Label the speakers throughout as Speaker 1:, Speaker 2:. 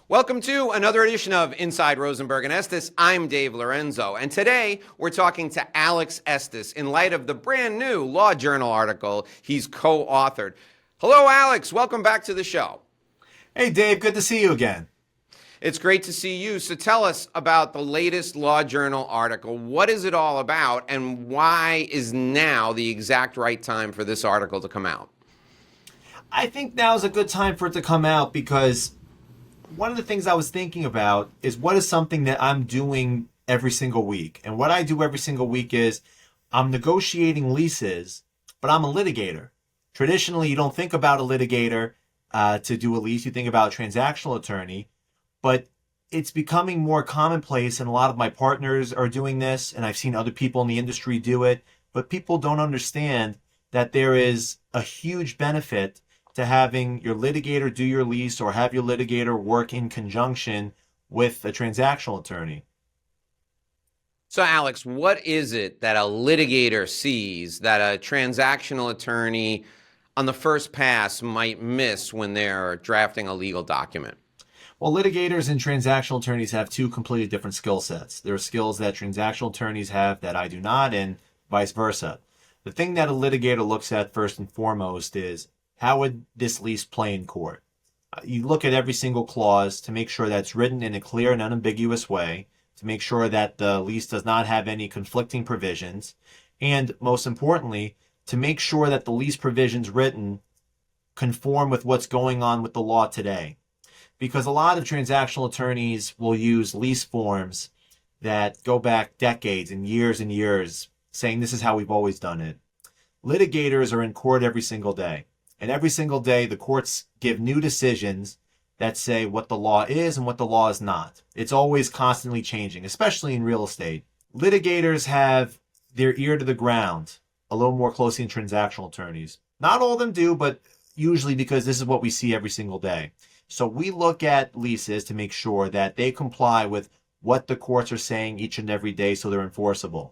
Speaker 1: Welcome to another edition of Inside Rosenberg and Estis. I'm Dave Lorenzo, and today we're talking to Alex Estis in light of the brand new Law Journal article he's co-authored. Hello, Alex. Welcome back to the show.
Speaker 2: Hey, Dave. Good to see you again.
Speaker 1: It's great to see you. So tell us about the latest Law Journal article. What is it all about, and why is now the exact right time for this article to come out?
Speaker 2: I think now is a good time for it to come out because one of the things I was thinking about is what is something that I'm doing every single week. And what I do every single week is I'm negotiating leases, but I'm a litigator. Traditionally, you don't think about a litigator to do a lease. You think about a transactional attorney, but it's becoming more commonplace, and a lot of my partners are doing this, and I've seen other people in the industry do it, but people don't understand that there is a huge benefit to having your litigator do your lease or have your litigator work in conjunction with a transactional attorney.
Speaker 1: So, Alex, what is it that a litigator sees that a transactional attorney on the first pass might miss when they're drafting a legal document?
Speaker 2: Well, litigators and transactional attorneys have two completely different skill sets. There are skills that transactional attorneys have that I do not, and vice versa. The thing that a litigator looks at first and foremost is, how would this lease play in court? You look at every single clause to make sure that it's written in a clear and unambiguous way, to make sure that the lease does not have any conflicting provisions, and most importantly, to make sure that the lease provisions written conform with what's going on with the law today. Because a lot of transactional attorneys will use lease forms that go back decades and years, saying this is how we've always done it. Litigators are in court every single day. And every single day, the courts give new decisions that say what the law is and what the law is not. It's always constantly changing, especially in real estate. Litigators have their ear to the ground a little more closely than transactional attorneys. Not all of them do, but usually because this is what we see every single day. So we look at leases to make sure that they comply with what the courts are saying each and every day so they're enforceable.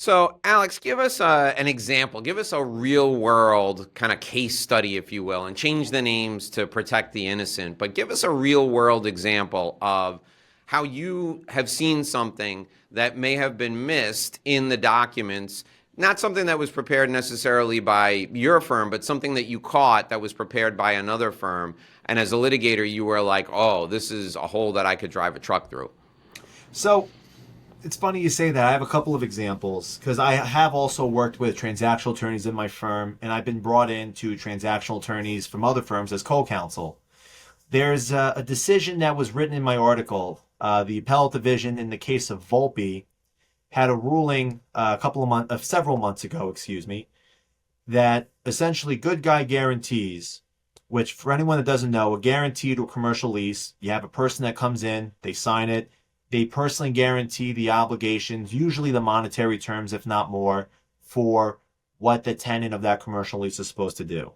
Speaker 1: So, Alex, give us an example. Give us a real-world kind of case study, if you will, and change the names to protect the innocent. But give us a real-world example of how you have seen something that may have been missed in the documents, not something that was prepared necessarily by your firm, but something that you caught that was prepared by another firm. And as a litigator, you were like, oh, this is a hole that I could drive a truck through.
Speaker 2: So it's funny you say that. I have a couple of examples because I have also worked with transactional attorneys in my firm, and I've been brought in to transactional attorneys from other firms as co-counsel. There's a decision that was written in my article. The appellate division in the case of Volpe had a ruling several months ago, that essentially good guy guarantees, which for anyone that doesn't know, a guarantee to a commercial lease, you have a person that comes in, they sign it, they personally guarantee the obligations, usually the monetary terms, if not more, for what the tenant of that commercial lease is supposed to do.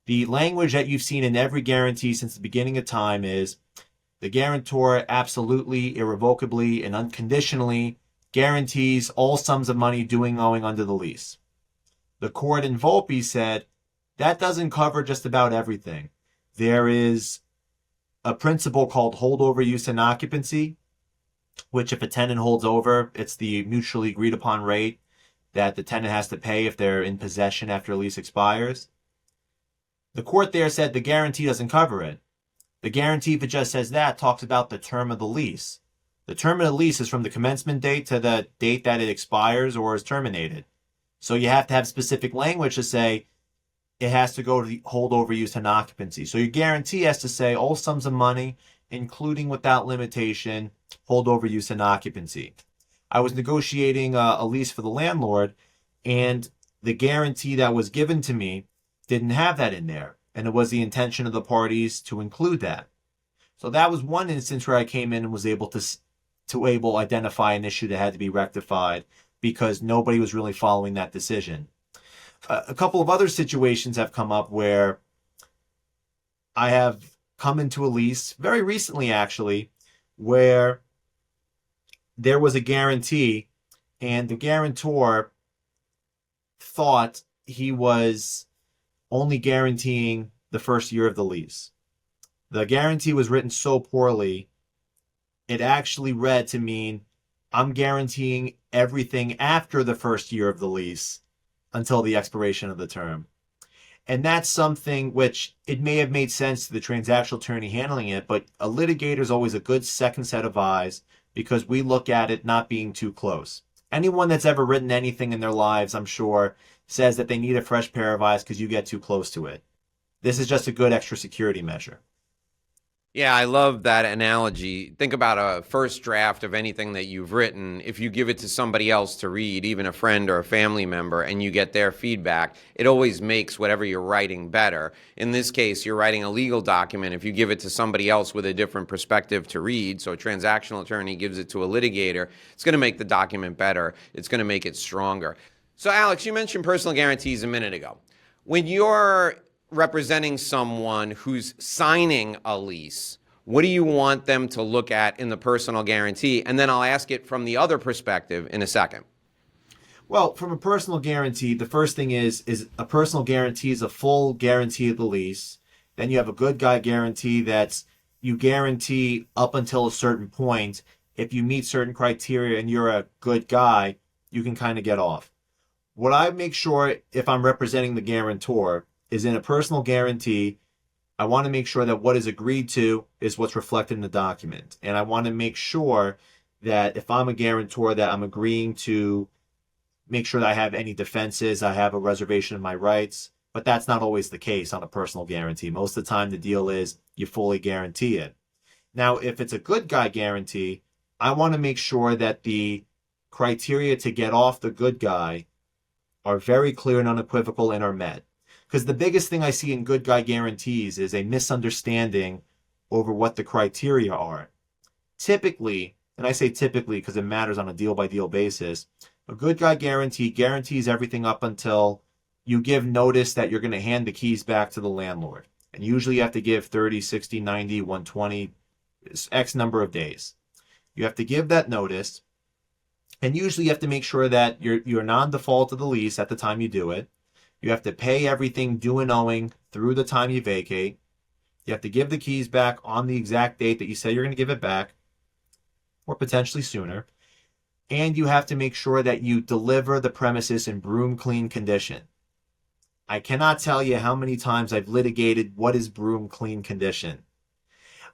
Speaker 2: The language that you've seen in every guarantee since the beginning of time is the guarantor absolutely, irrevocably, and unconditionally guarantees all sums of money due and owing under the lease. The court in Volpe said that doesn't cover just about everything. There is a principle called holdover use and occupancy, which if a tenant holds over, it's the mutually agreed upon rate that the tenant has to pay if they're in possession after a lease expires. The court there said the guarantee doesn't cover it. The guarantee, if it just says that, talks about the term of the lease. The term of the lease is from the commencement date to the date that it expires or is terminated. So you have to have specific language to say it has to go to the holdover use and occupancy. So your guarantee has to say all sums of money, including without limitation, holdover use and occupancy. I was negotiating a lease for the landlord, and the guarantee that was given to me didn't have that in there. And it was the intention of the parties to include that. So that was one instance where I came in and was able to identify an issue that had to be rectified because nobody was really following that decision. A couple of other situations have come up where I have come into a lease very recently, actually, where there was a guarantee and the guarantor thought he was only guaranteeing the first year of the lease. The guarantee was written so poorly, it actually read to mean I'm guaranteeing everything after the first year of the lease until the expiration of the term. And that's something which it may have made sense to the transactional attorney handling it, but a litigator is always a good second set of eyes because we look at it not being too close. Anyone that's ever written anything in their lives, I'm sure, says that they need a fresh pair of eyes because you get too close to it. This is just a good extra security measure.
Speaker 1: Yeah, I love that analogy. Think about a first draft of anything that you've written. If you give it to somebody else to read, even a friend or a family member, and you get their feedback, it always makes whatever you're writing better. In this case, you're writing a legal document. If you give it to somebody else with a different perspective to read, so a transactional attorney gives it to a litigator, it's going to make the document better. It's going to make it stronger. So, Alex, you mentioned personal guarantees a minute ago. When you're representing someone who's signing a lease, what do you want them to look at in the personal guarantee? And then I'll ask it from the other perspective in a second.
Speaker 2: Well, from a personal guarantee, the first thing is a personal guarantee is a full guarantee of the lease. Then you have a good guy guarantee that's you guarantee up until a certain point. If you meet certain criteria and you're a good guy, you can kind of get off. What I make sure if I'm representing the guarantor is in a personal guarantee, I want to make sure that what is agreed to is what's reflected in the document. And I want to make sure that if I'm a guarantor that I'm agreeing to make sure that I have any defenses, I have a reservation of my rights, but that's not always the case on a personal guarantee. Most of the time the deal is you fully guarantee it. Now, if it's a good guy guarantee, I want to make sure that the criteria to get off the good guy are very clear and unequivocal and are met. Because the biggest thing I see in good guy guarantees is a misunderstanding over what the criteria are. Typically, and I say typically because it matters on a deal-by-deal basis, a good guy guarantee guarantees everything up until you give notice that you're going to hand the keys back to the landlord. And usually you have to give 30, 60, 90, 120, X number of days. You have to give that notice, and usually you have to make sure that you're non-default of the lease at the time you do it. You have to pay everything due and owing through the time you vacate. You have to give the keys back on the exact date that you say you're going to give it back, or potentially sooner. And you have to make sure that you deliver the premises in broom clean condition. I cannot tell you how many times I've litigated what is broom clean condition.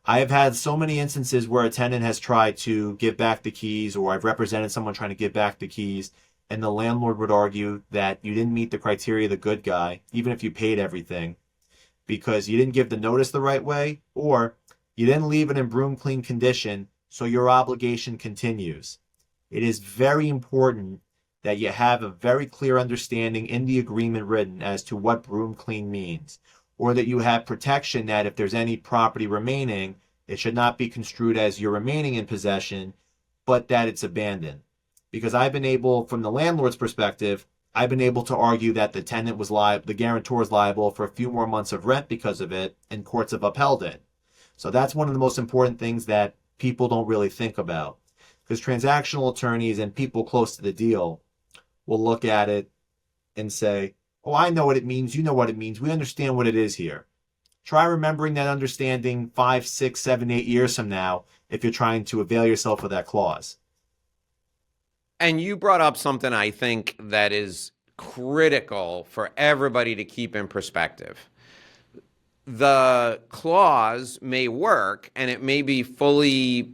Speaker 2: I have had so many instances where a tenant has tried to give back the keys, or I've represented someone trying to give back the keys, and the landlord would argue that you didn't meet the criteria of the good guy, even if you paid everything, because you didn't give the notice the right way, or you didn't leave it in broom clean condition, so your obligation continues. It is very important that you have a very clear understanding in the agreement written as to what broom clean means, or that you have protection that if there's any property remaining, it should not be construed as you're remaining in possession, but that it's abandoned. Because I've been able, from the landlord's perspective, I've been able to argue that the tenant was liable, the guarantor is liable for a few more months of rent because of it, and courts have upheld it. So that's one of the most important things that people don't really think about. Because transactional attorneys and people close to the deal will look at it and say, oh, I know what it means, you know what it means, we understand what it is here. Try remembering that understanding 5, 6, 7, 8 years from now if you're trying to avail yourself of that clause.
Speaker 1: And you brought up something I think that is critical for everybody to keep in perspective. The clause may work and it may be fully,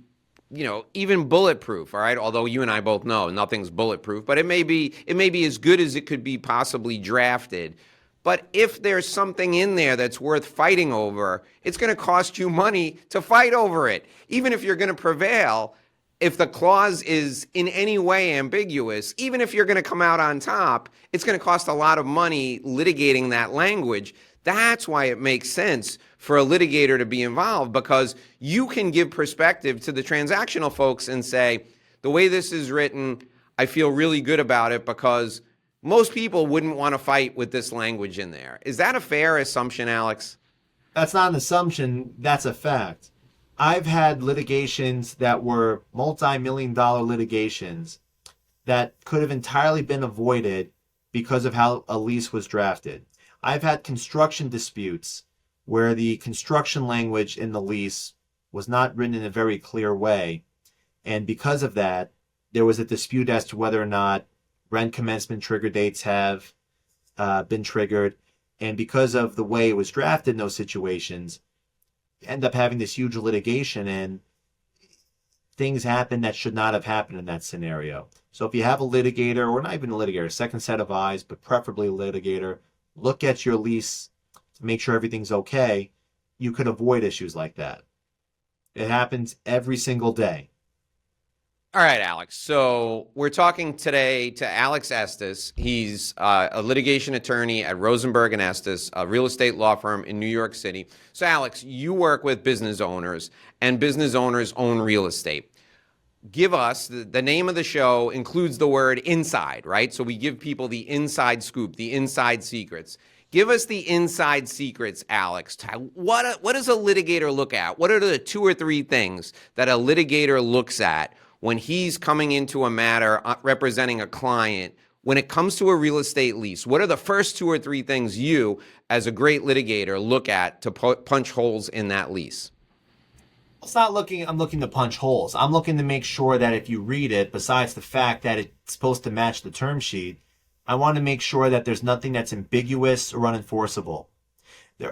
Speaker 1: even bulletproof, all right? Although you and I both know nothing's bulletproof, but it may be as good as it could be possibly drafted. But if there's something in there that's worth fighting over, it's going to cost you money to fight over it. Even if you're going to prevail, if the clause is in any way ambiguous, even if you're going to come out on top, it's going to cost a lot of money litigating that language. That's why it makes sense for a litigator to be involved, because you can give perspective to the transactional folks and say, the way this is written, I feel really good about it because most people wouldn't want to fight with this language in there. Is that a fair assumption, Alex?
Speaker 2: That's not an assumption, that's a fact. I've had litigations that were multi-million-dollar litigations that could have entirely been avoided because of how a lease was drafted. I've had construction disputes where the construction language in the lease was not written in a very clear way. And because of that, there was a dispute as to whether or not rent commencement trigger dates have been triggered. And because of the way it was drafted in those situations, you end up having this huge litigation, and things happen that should not have happened in that scenario. So if you have a litigator, or not even a litigator, second set of eyes, but preferably a litigator, look at your lease to make sure everything's okay. You could avoid issues like that. It happens every single day.
Speaker 1: All right, Alex. So we're talking today to Alex Estis. He's a litigation attorney at Rosenberg and Estis, a real estate law firm in New York City. So, Alex, you work with business owners, and business owners own real estate. Give us, the name of the show includes the word inside, right? So we give people the inside scoop, the inside secrets. Give us the inside secrets, Alex. What does a litigator look at? What are the 2 or 3 things that a litigator looks at when he's coming into a matter representing a client? When it comes to a real estate lease, what are the first 2 or 3 things you, as a great litigator, look at to punch holes in that lease?
Speaker 2: I'm looking to punch holes. I'm looking to make sure that if you read it, besides the fact that it's supposed to match the term sheet, I want to make sure that there's nothing that's ambiguous or unenforceable.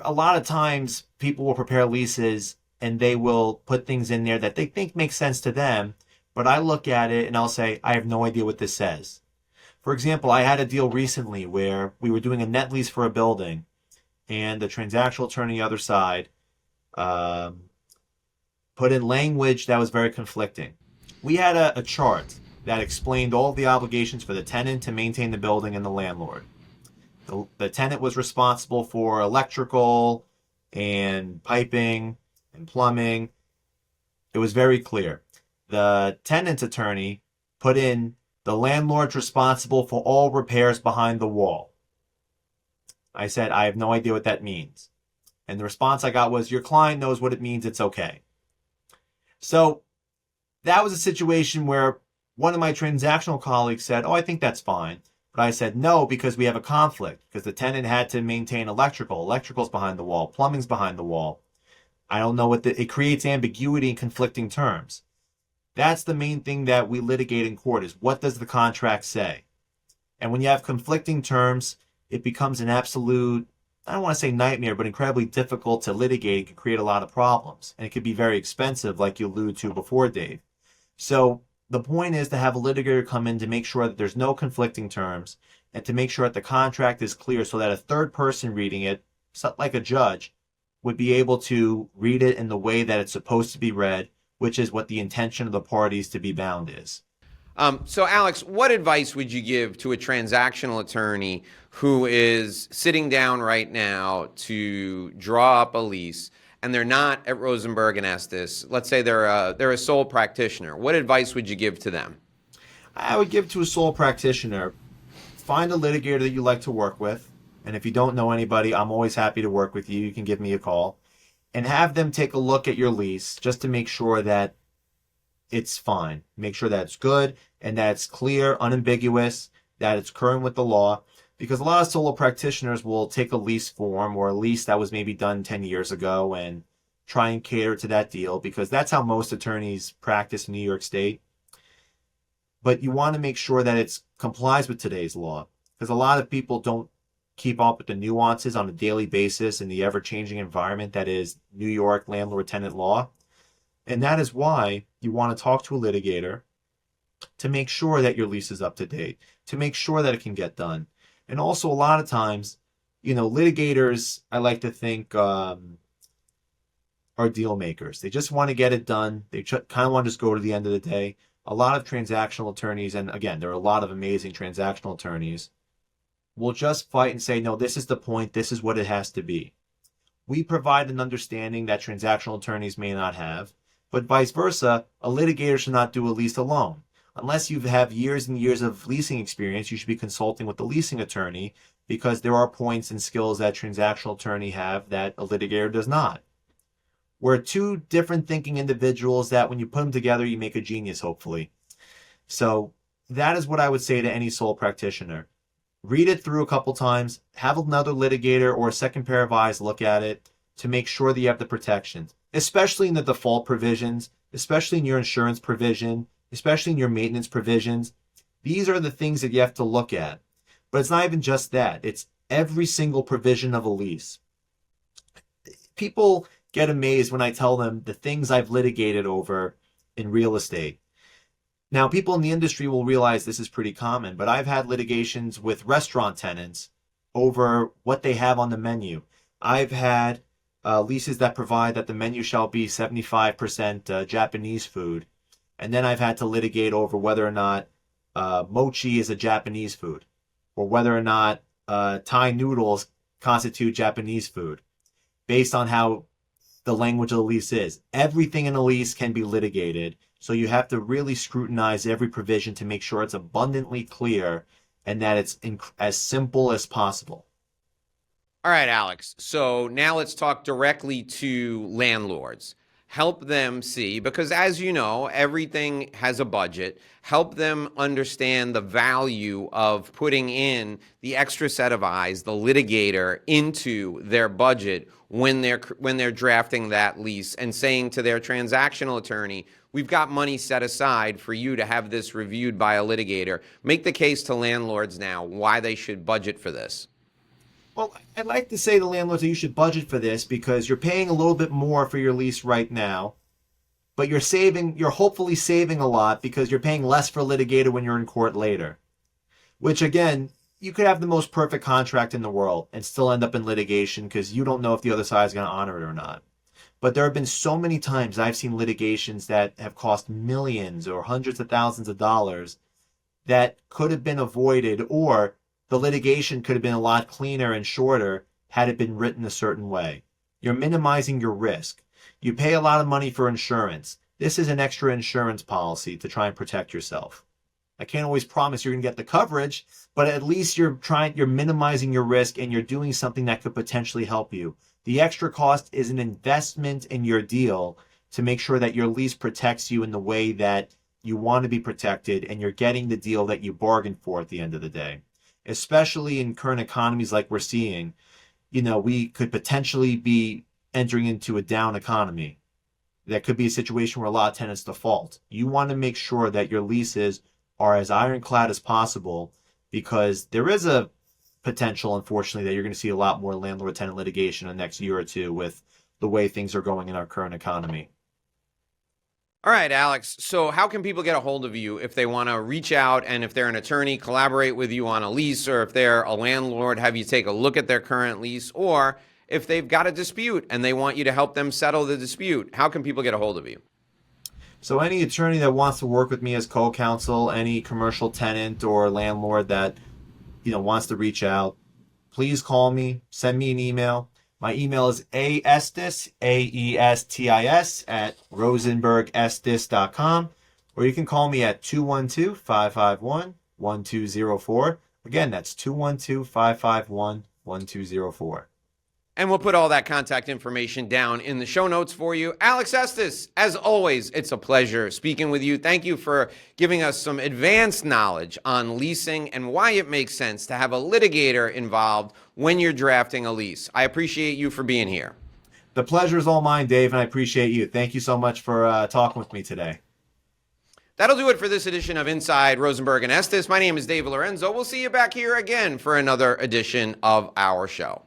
Speaker 2: A lot of times people will prepare leases and they will put things in there that they think make sense to them, but I look at it and I'll say, I have no idea what this says. For example, I had a deal recently where we were doing a net lease for a building, and the transactional attorney on the other side put in language that was very conflicting. We had a chart that explained all of the obligations for the tenant to maintain the building and the landlord. The tenant was responsible for electrical and piping and plumbing. It was very clear. The tenant's attorney put in the landlord's responsible for all repairs behind the wall. I said, I have no idea what that means. And the response I got was, your client knows what it means, it's okay. So that was a situation where one of my transactional colleagues said, oh, I think that's fine. But I said, no, because we have a conflict, because the tenant had to maintain electrical. Electrical's behind the wall. Plumbing's behind the wall. I don't know it creates ambiguity and conflicting terms. That's the main thing that we litigate in court, is what does the contract say? And when you have conflicting terms, it becomes an absolute, I don't want to say nightmare, but incredibly difficult to litigate. It can create a lot of problems. And it can be very expensive, like you alluded to before, Dave. So the point is to have a litigator come in to make sure that there's no conflicting terms, and to make sure that the contract is clear so that a third person reading it, like a judge, would be able to read it in the way that it's supposed to be read, which is what the intention of the parties to be bound is.
Speaker 1: So, Alex, what advice would you give to a transactional attorney who is sitting down right now to draw up a lease, and they're not at Rosenberg and Estis? Let's say they're a sole practitioner. What advice would you give to them?
Speaker 2: I would give to a sole practitioner, find a litigator that you like to work with. And if you don't know anybody, I'm always happy to work with you. You can give me a call. And have them take a look at your lease just to make sure that it's fine. Make sure that it's good and that it's clear, unambiguous, that it's current with the law. Because a lot of solo practitioners will take a lease form or a lease that was maybe done 10 years ago and try and cater to that deal, because that's how most attorneys practice in New York State. But you want to make sure that it complies with today's law, because a lot of people don't keep up with the nuances on a daily basis in the ever-changing environment that is New York landlord-tenant law. And that is why you want to talk to a litigator to make sure that your lease is up to date, to make sure that it can get done. And also, a lot of times, litigators, I like to think, are deal makers. They just want to get it done. They kind of want to just go to the end of the day. A lot of transactional attorneys, and again, there are a lot of amazing transactional attorneys, will just fight and say, no, this is the point. This is what it has to be. We provide an understanding that transactional attorneys may not have, but vice versa, a litigator should not do a lease alone. Unless you have years and years of leasing experience, you should be consulting with the leasing attorney, because there are points and skills that transactional attorney have that a litigator does not. We're two different thinking individuals that when you put them together, you make a genius, hopefully. So that is what I would say to any sole practitioner. Read it through a couple times, have another litigator or a second pair of eyes look at it to make sure that you have the protections, especially in the default provisions, especially in your insurance provision, especially in your maintenance provisions. These are the things that you have to look at. But it's not even just that. It's every single provision of a lease. People get amazed when I tell them the things I've litigated over in real estate. Now, people in the industry will realize this is pretty common, but I've had litigations with restaurant tenants over what they have on the menu. I've had leases that provide that the menu shall be 75% Japanese food. And then I've had to litigate over whether or not mochi is a Japanese food, or whether or not Thai noodles constitute Japanese food, based on how the language of the lease is. Everything in a lease can be litigated, so you have to really scrutinize every provision to make sure it's abundantly clear and that it's as simple as possible.
Speaker 1: All right, Alex. So now let's talk directly to landlords. Help them see, because as you know, everything has a budget. Help them understand the value of putting in the extra set of eyes, the litigator, into their budget when they're drafting that lease and saying to their transactional attorney, we've got money set aside for you to have this reviewed by a litigator. Make the case to landlords now why they should budget for this.
Speaker 2: Well, I'd like to say to landlords that you should budget for this because you're paying a little bit more for your lease right now, but you're hopefully saving a lot because you're paying less for a litigator when you're in court later. Which again, you could have the most perfect contract in the world and still end up in litigation because you don't know if the other side is going to honor it or not. But there have been so many times I've seen litigations that have cost millions or hundreds of thousands of dollars that could have been avoided, or the litigation could have been a lot cleaner and shorter had it been written a certain way. You're minimizing your risk. You pay a lot of money for insurance. This is an extra insurance policy to try and protect yourself. I can't always promise you're going to get the coverage, but at least you're minimizing your risk and you're doing something that could potentially help you. The extra cost is an investment in your deal to make sure that your lease protects you in the way that you want to be protected and you're getting the deal that you bargained for at the end of the day. Especially in current economies like we're seeing, we could potentially be entering into a down economy. That could be a situation where a lot of tenants default. You want to make sure that your leases are as ironclad as possible because there is a potential, unfortunately, that you're going to see a lot more landlord-tenant litigation in the next year or two with the way things are going in our current economy.
Speaker 1: All right, Alex. So how can people get a hold of you if they want to reach out and if they're an attorney, collaborate with you on a lease, or if they're a landlord, have you take a look at their current lease, or if they've got a dispute and they want you to help them settle the dispute? How can people get a hold of you?
Speaker 2: So any attorney that wants to work with me as co-counsel, any commercial tenant or landlord that wants to reach out, please call me, send me an email. My email is aestis, AESTIS, at rosenbergestis.com, or you can call me at 212-551-1204. Again, that's 212-551-1204.
Speaker 1: And we'll put all that contact information down in the show notes for you. Alex Estis, as always, it's a pleasure speaking with you. Thank you for giving us some advanced knowledge on leasing and why it makes sense to have a litigator involved when you're drafting a lease. I appreciate you for being here.
Speaker 2: The pleasure is all mine, Dave, and I appreciate you. Thank you so much for talking with me today.
Speaker 1: That'll do it for this edition of Inside Rosenberg and Estis. My name is Dave Lorenzo. We'll see you back here again for another edition of our show.